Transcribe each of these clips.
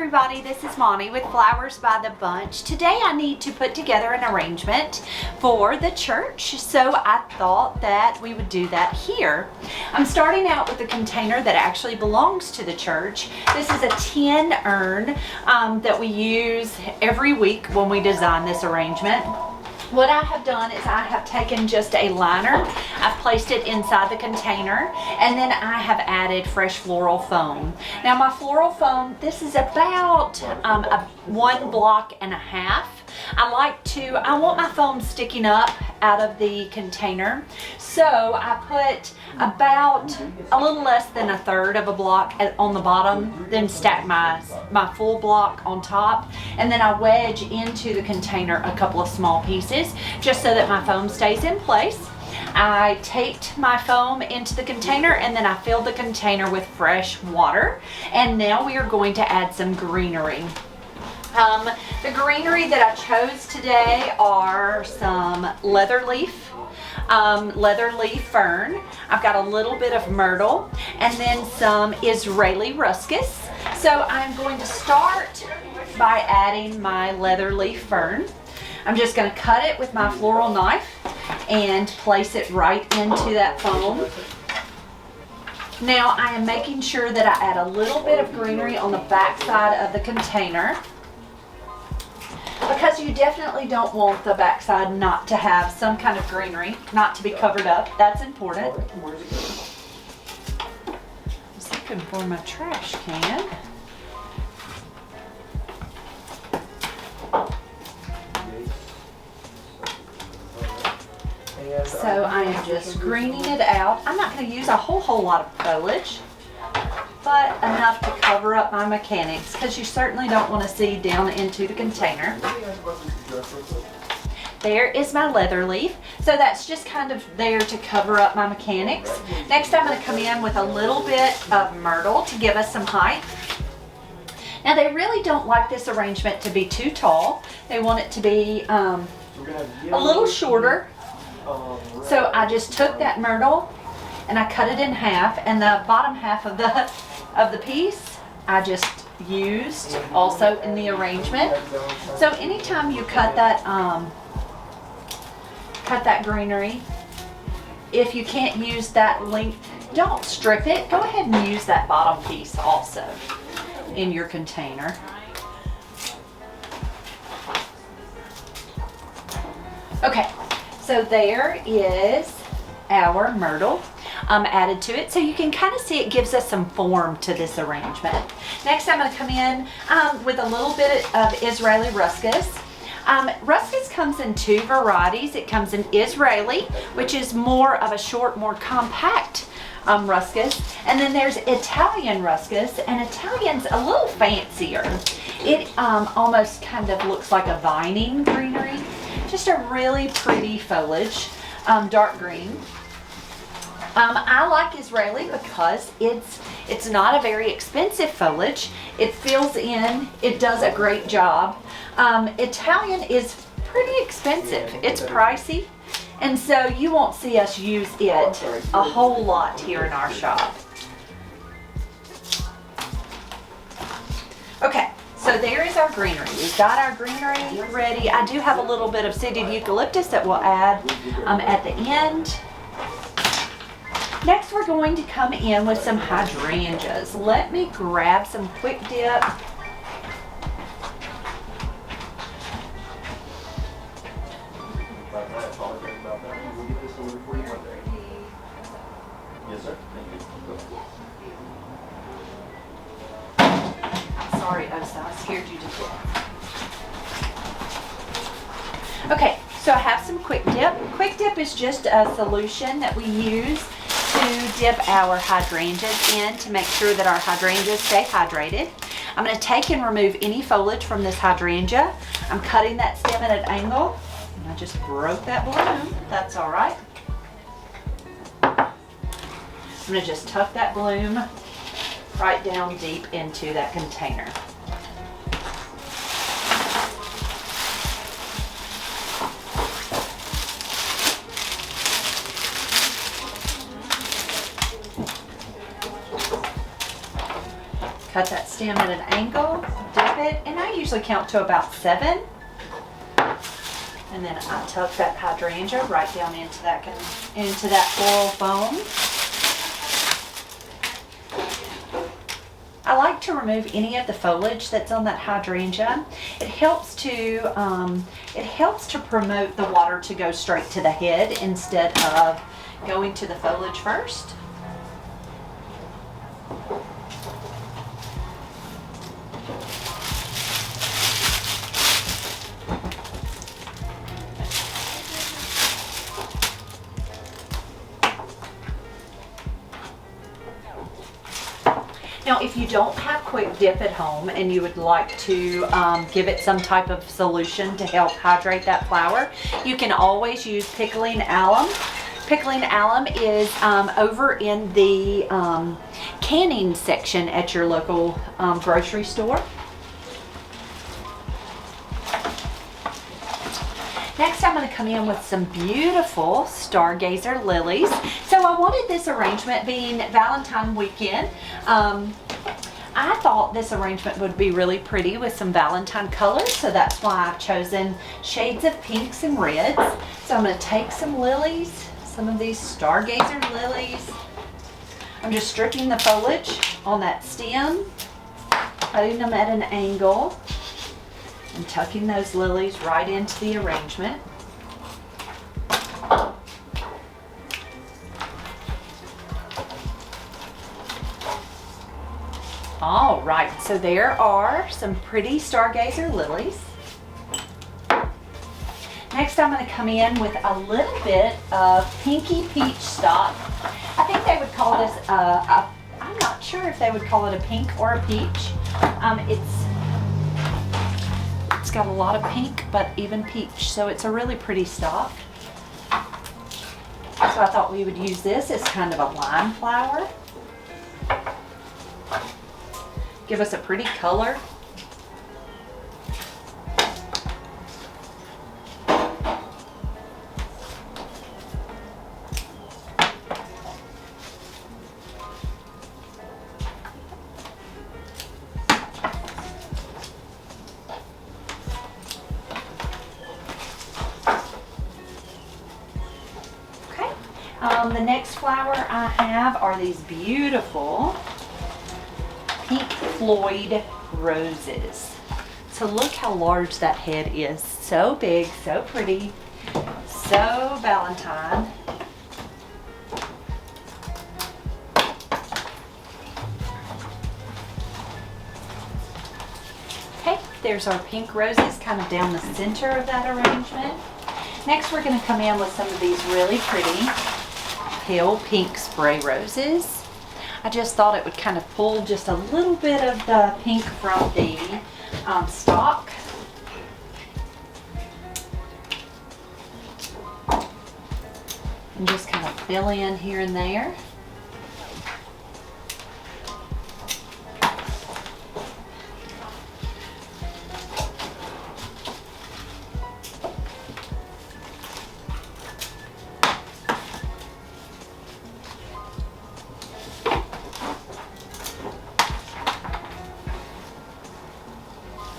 everybody, this is Monty with Flowers by the Bunch. Today I need to put together an arrangement for the church, so I thought that we would do that here. I'm starting out with a container that actually belongs to the church. This is a tin urn that we use every week when we design this arrangement. What I have done is I have taken just a liner, I've placed it inside the container, and then I have added fresh floral foam. Now my floral foam, this is about 1.5 blocks. I want my foam sticking up out of the container, so I put about a little less than 1/3 of a block on the bottom, then stack my full block on top, and then I wedge into the container a couple of small pieces just so that my foam stays in place. I taped my foam into the container and then I filled the container with fresh water, and now we are going to add some greenery. The greenery that I chose today are some leather leaf fern. I've got a little bit of myrtle and then some Israeli ruscus. So I'm going to start by adding my leather leaf fern. I'm just going to cut it with my floral knife and place it right into that foam. Now I am making sure that I add a little bit of greenery on the back side of the container, because you definitely don't want the backside not to have some kind of greenery, not to be covered up. That's important. I was looking for my trash can. So I am just greening it out. I'm not going to use a whole lot of foliage, but enough to cover up my mechanics, because you certainly don't want to see down into the container. There is my leather leaf. So that's just kind of there to cover up my mechanics. Next I'm going to come in with a little bit of myrtle to give us some height. Now they really don't like this arrangement to be too tall. They want it to be a little shorter. So I just took that myrtle and I cut it in half, and the bottom half of the piece I just used also in the arrangement. So anytime you cut that greenery, if you can't use that length, don't strip it. Go ahead and use that bottom piece also in your container. Okay, so there is our myrtle added to it, so you can kind of see it gives us some form to this arrangement. Next I'm going to come in with a little bit of Israeli ruscus. Ruscus comes in two varieties. It comes in Israeli, which is more of a short, more compact ruscus, and then there's Italian ruscus, and Italian's a little fancier. It almost kind of looks like a vining greenery. Just a really pretty foliage, dark green. I like Israeli because it's not a very expensive foliage. It fills in, it does a great job. Italian is pretty expensive. It's pricey, and so you won't see us use it a whole lot here in our shop. Okay. So there is our greenery. We've got our greenery ready. I do have a little bit of seeded eucalyptus that we'll add at the end. Next we're going to come in with some hydrangeas. Let me grab some quick dip. Sorry, Osa, I scared you to death. Okay, so I have some Quick Dip. Quick Dip is just a solution that we use to dip our hydrangeas in to make sure that our hydrangeas stay hydrated. I'm going to take and remove any foliage from this hydrangea. I'm cutting that stem at an angle, and I just broke that bloom. That's all right. I'm going to just tuck that bloom right down deep into that container. cut that stem at an angle, dip it, and I usually count to about 7. And then I tuck that hydrangea right down into that floral foam. I like to remove any of the foliage that's on that hydrangea. It helps to promote the water to go straight to the head instead of going to the foliage first. Now, if you don't have Quick Dip at home and you would like to give it some type of solution to help hydrate that flower, you can always use pickling alum. Pickling alum is over in the canning section at your local grocery store. Next, I'm going to come in with some beautiful stargazer lilies. So I wanted this arrangement, being Valentine weekend, I thought this arrangement would be really pretty with some Valentine colors, so that's why I've chosen shades of pinks and reds. So I'm going to take some lilies, some of these stargazer lilies. I'm just stripping the foliage on that stem, putting them at an angle, and tucking those lilies right into the arrangement. All right, so there are some pretty stargazer lilies. Next, I'm going to come in with a little bit of pinky peach stock. I think they would call this I'm not sure if they would call it a pink or a peach. It's got a lot of pink, but even peach, so it's a really pretty stock. So I thought we would use this as kind of a lime flower. Give us a pretty color. The next flower I have are these beautiful Pink Floyd roses. So look how large that head is. So big, so pretty, so Valentine. Okay, there's our pink roses kind of down the center of that arrangement. Next, we're going to come in with some of these really pretty pale pink spray roses. I just thought it would kind of pull just a little bit of the pink from the stalk. And just kind of fill in here and there.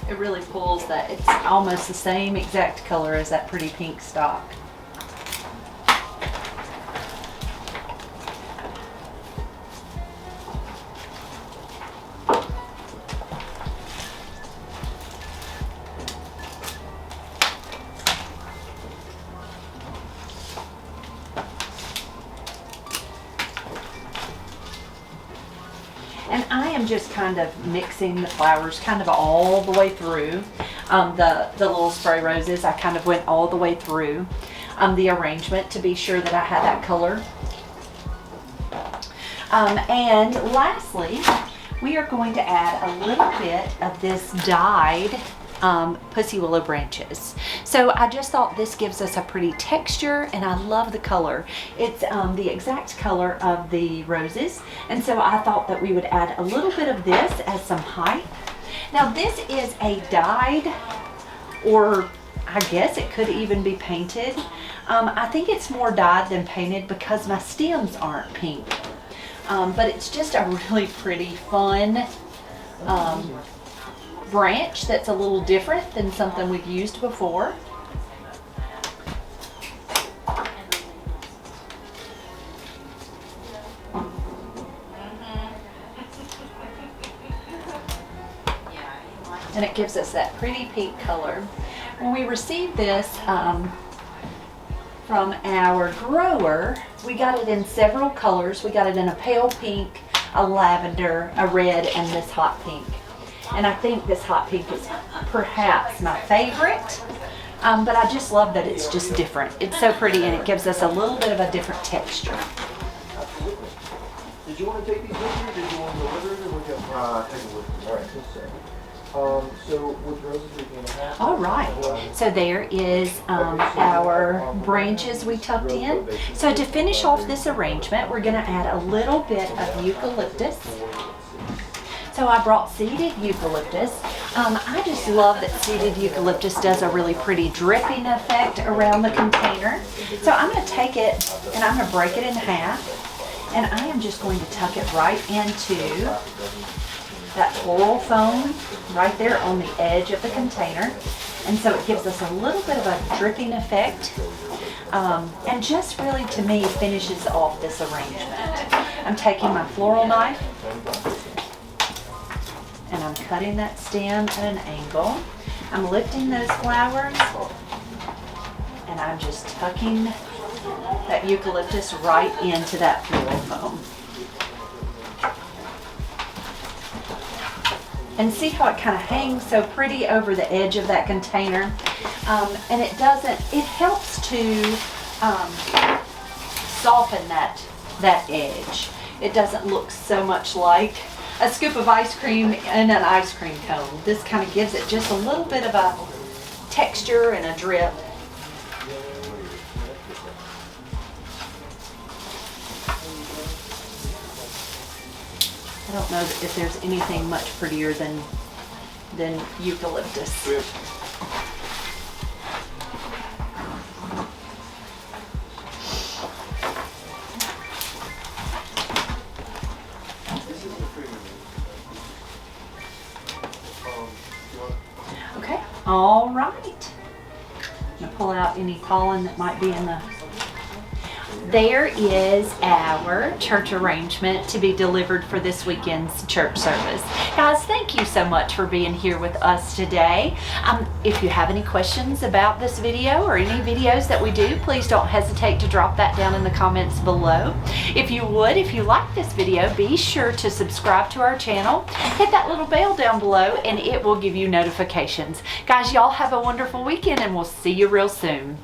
It really pulls that. It's almost the same exact color as that pretty pink stalk. And I am just kind of mixing the flowers kind of all the way through. The little spray roses, I kind of went all the way through the arrangement to be sure that I had that color. And lastly, we are going to add a little bit of this dyed pussy willow branches. So I just thought this gives us a pretty texture, and I love the color. It's the exact color of the roses, and so I thought that we would add a little bit of this as some height. Now this is a dyed, or I guess it could even be painted. I think it's more dyed than painted because my stems aren't pink. But it's just a really pretty, fun branch that's a little different than something we've used before. And it gives us that pretty pink color. When we received this from our grower, we got it in several colors. We got it in a pale pink, a lavender, a red, and this hot pink. And I think this hot pink is perhaps my favorite, but I just love that it's just different. It's so pretty, and it gives us a little bit of a different texture. Absolutely. Did you want to take these with you? Did you want to deliver them? Or would you take them with you? All right, let's see. So with roses we can have. All right, so there is our branches we tucked in. So to finish off this arrangement, we're going to add a little bit of eucalyptus. So I brought seeded eucalyptus. I just love that seeded eucalyptus does a really pretty dripping effect around the container. So I'm going to take it and I'm going to break it in half, and I am just going to tuck it right into that floral foam right there on the edge of the container. And so it gives us a little bit of a dripping effect, and just really to me finishes off this arrangement. I'm taking my floral knife and I'm cutting that stem at an angle. I'm lifting those flowers and I'm just tucking that eucalyptus right into that floral foam. And see how it kind of hangs so pretty over the edge of that container. And it helps to soften that edge. It doesn't look so much like a scoop of ice cream in an ice cream cone. This kind of gives it just a little bit of a texture and a drip. I don't know if there's anything much prettier than eucalyptus. Okay, all right. I'm gonna pull out any pollen that might be in the. There is our church arrangement to be delivered for this weekend's church service. Guys, thank you so much for being here with us today. If you have any questions about this video or any videos that we do, please don't hesitate to drop that down in the comments below. If you like this video, be sure to subscribe to our channel. Hit that little bell down below and it will give you notifications. Guys, y'all have a wonderful weekend and we'll see you real soon.